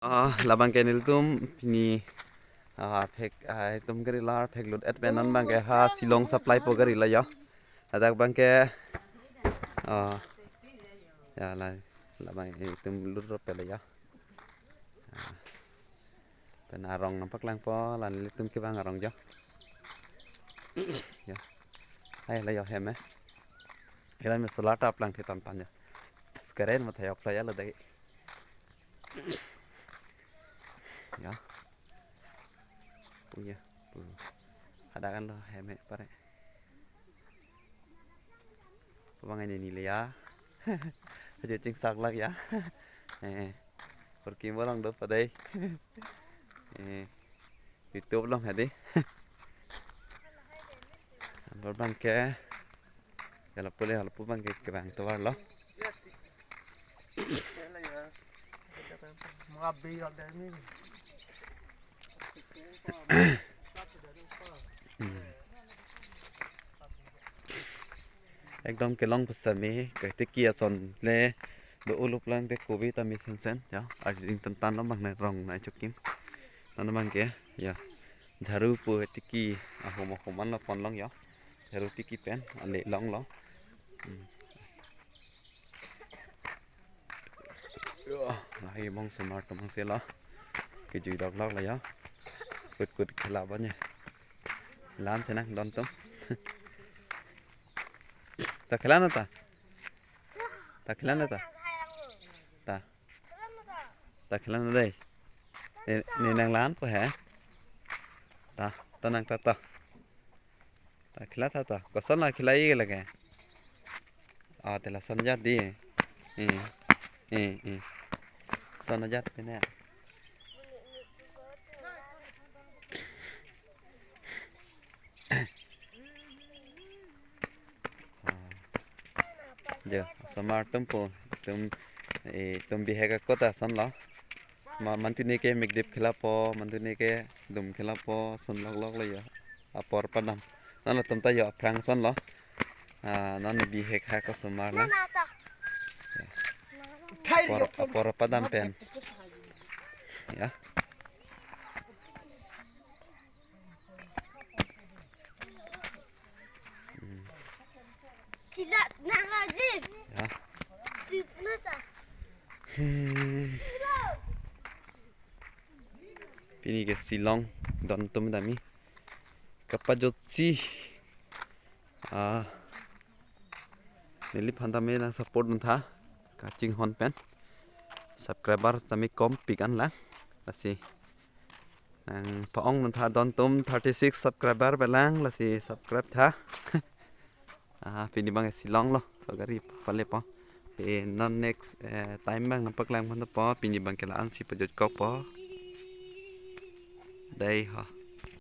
Labang kenil tum ni phek tum gari lar phek lut at penan bang ke ha silong supply po gari la ya adak bang ke ya la bang tum lut ro pe la ya pen arong nampak lang po lan tum ke bang arong ya ya hai la ya hem ila me solar tap lang ke tan tan ya keren ma thayok la ya la dai ya punya ada kan lo hem pare bang ini ni ya aja cing sak lak ya pergi bolang do padai YouTube long hadi bor bang ke kalau boleh kalau bang ke bang to lo ekdom ke long pesan ni ke tikia son le do ulup lang de kobi ta mi sen ya ajing tantan lo bang na rong na chukim nó bang ke ya jaru pu tiki ahom homan lo pon long ya jaru tiki pen ale long lo lagi bong smart bong se lo ke jui dok lok la ya kut khela ba nya lan se nak don tum ta khela na ta khela na ta khela na đây ni nang lan po ha ta nang ta khela ta ko san la khela yi la ke te la san ja di san ja pe ne giờ smart tum bihega kota san lo ma mantini ke mikdip khela po mantini ke dum khela po sun lok la ya apor padam nan tum ta yo prang san lo nan bihek ha ko smart la apor padam pen ya tidak nak lagi ya sipna ta pini ke silong don tum dami kapajotsi nili phanta me na support tha kaching hon pen subscriber tami kom pikan la lasi nang paong tha don tum 36 subscriber belang lasi subscribe tha pini bang silong lo gari pale pa se non next time bang nampak lang pa pini bang kelaan si pajot ko po đây ha